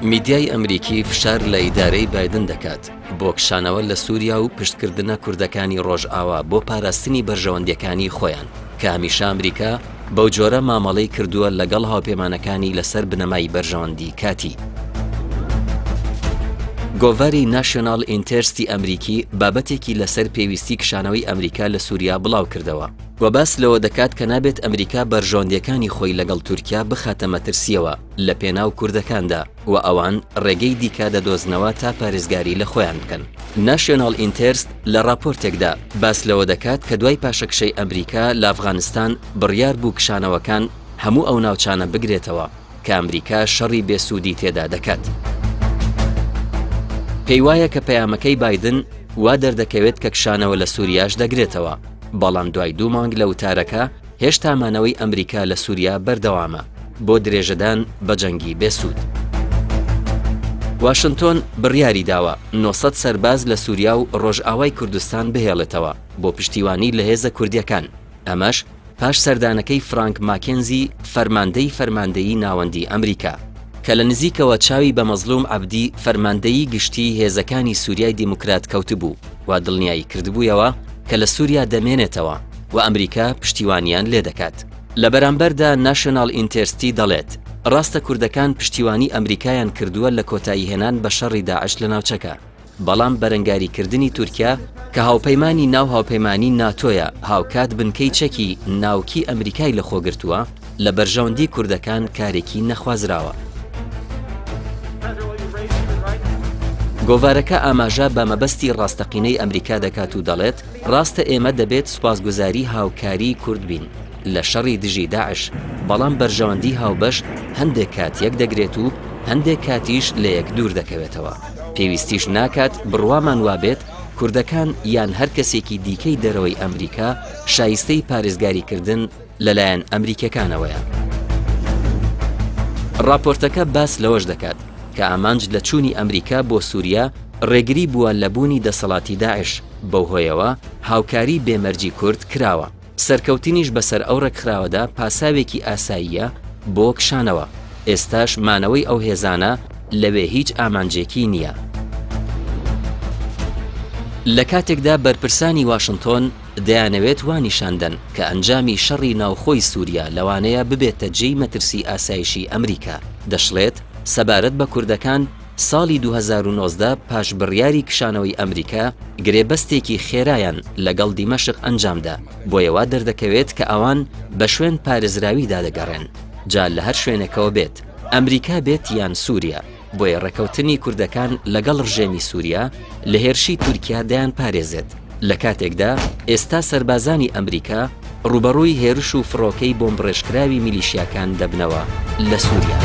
میدیای ئەمریکی فشار لە ئیدارەی بایدن دەکات بۆ کشانەوە لە سووریا و پشتکردنە کوردەکانی ڕۆژئاوا بۆ پاراستنی بەرژەوەندیەکانی خۆیان کە هەمیشە ئەمریکا بەو جۆرە مامەڵەی کردووە لەگەڵ هاوپەیمانەکانی لەسەر بنەمای بەرژەوەندی کاتی. گۆڤاری ناشۆناڵ ئینتێرستی ئەمریکی بابەتێکی لەسەر پێویستی کشانەوەی ئەمریکا لە سووریا بڵاو کردەوە و باس لەوە دەکات کە نابێت ئەمریکا بەرژەوەندیەکانی خۆی لەگەڵ تورکیا بخاتە مەترسیەوە لە پێناو کوردەکاندا و ئەوان ڕێگەی دیکە دەدۆزنەوە تا پارێزگاری لە خۆیان بکەن. ناشۆناڵ ئینتێرست لە راپۆرتێکدا باس لەوە دەکات کە دوای پاشەکشەی ئەمریکا لە ئەفغانستان بڕیار بوو کشانەوەکان هەموو ئەو ناوچانە بگرێتەوە کە ئەمریکا شەڕی بێسوودی تێدا دەکات. پێی وایە کە پەیامەکەی بایدن وا دەردەکەوێت کە کشانەوە لە سووریاش دەگرێتەوە، بەڵام دوای 2 مانگ لە وتارەکە هێشتا مانەوەی ئەمریکا لە سووریا بەردەوامە بۆ درێژەدان بە جەنگی بێسوود. واشنتۆن بڕیاری داوە 900 سەرباز لە سووریا و ڕۆژئاوای کوردستان بهێڵێتەوە بۆ پشتیوانی لە هێزە کوردیەکان، ئەمەش پاش سەردانەکەی فرانک ماکێنزی فەرماندەیی ناوەندی ئەمریکا کە لە نزیکەوە چاوی بە مەزلوم عەبدی فەرماندەیی گشتی هێزەکانی سووریای دیموکرات کەوتبوو و دڵنیایی کردبوویەوە کە لە سووریا دەمێنێتەوە و ئەمریکا پشتیوانیان لێ دەکات. لە بەرامبەردا ناشۆناڵ ئینتێرستی دەڵێت ڕاستە کوردەکان پشتیوانی ئەمریکایان کردووە لە کۆتایی هێنان بە شەڕی داعش لە ناوچەکە، بەڵام بەرەنگاریکردنی تورکیا کە هاوپەیمانی ناو هاوپەیمانی ناتۆیە هاوکات بنکەی چەکی ناوکی ئەمریکای لە خۆگرتووە لە بەرژەوەندی کوردەکان کارێکی نەخوازراوە. گۆڤارەکە ئاماژە بە مەبەستی ڕاستەقینەی ئەمریکا دەکات و دەڵێت ڕاستە ئێمە دەبێت سوپاسگوزاری هاوکاری کورد بین لە شەڕی دژی داعش، بەڵام بەرژەوەندی هاوبەش هەندێک کات یەک دەگرێت و هەندێک کاتیش لە یەک دوور دەکەوێتەوە. پێویستیش ناکات بڕوامان وابێت کوردەکان یان هەر کەسێکی دیکەی دەرەوەی ئەمریکا شایستەی پارێزگاریکردن لەلایەن ئەمریکەکانەوەیە. راپۆرتەکە باس لەوەش دەکات کە ئامانج لە چوونی ئەمریکا بۆ سووریا ڕێگری بووە لە بوونی دەسەڵاتی داعش، بەو هۆیەوە هاوکاری بێمەرجی کورد کراوە. سەرکەوتنیش بەسەر ئەو ڕێکخراوەدا پاساوێکی ئاساییە بۆ کشانەوە. ئێستاش مانەوەی ئەو هێزانە لەوێ هیچ ئامانجێکی نییە. لە کاتێکدا بەرپرسانی واشنتۆن دەیانەوێت وانیشاندن کە ئەنجامی شەڕی ناوخۆی سووریا لەوانەیە ببێتە جێی مەترسی ئاسایشی ئەمریکا، دەشڵێت سەبارەت بە کوردەکان ساڵی 2019 پاش بڕیاری کشانەوەی ئەمریکا گرێبەستێکی خێرایان لەگەڵ دیمەشق ئەنجامدا، بۆیەوە دەردەکەوێت کە ئەوان بە شوێن پارێزراویدا دەگەڕێن، جا لە هەر شوێنێکەوە بێت ئەمریکا بێت یان سووریا، بۆیە ڕێکەوتنی کوردەکان لەگەڵ ڕژێمی سووریا لە هێرشی تورکیا دەیان پارێزێت، لە کاتێکدا ئێستا سەربازانی ئەمریکا ڕوبەڕووی هێرش و فڕۆکەی بۆمبڕێژکراوی میلیشیاکان دەبنەوە لە سووریا.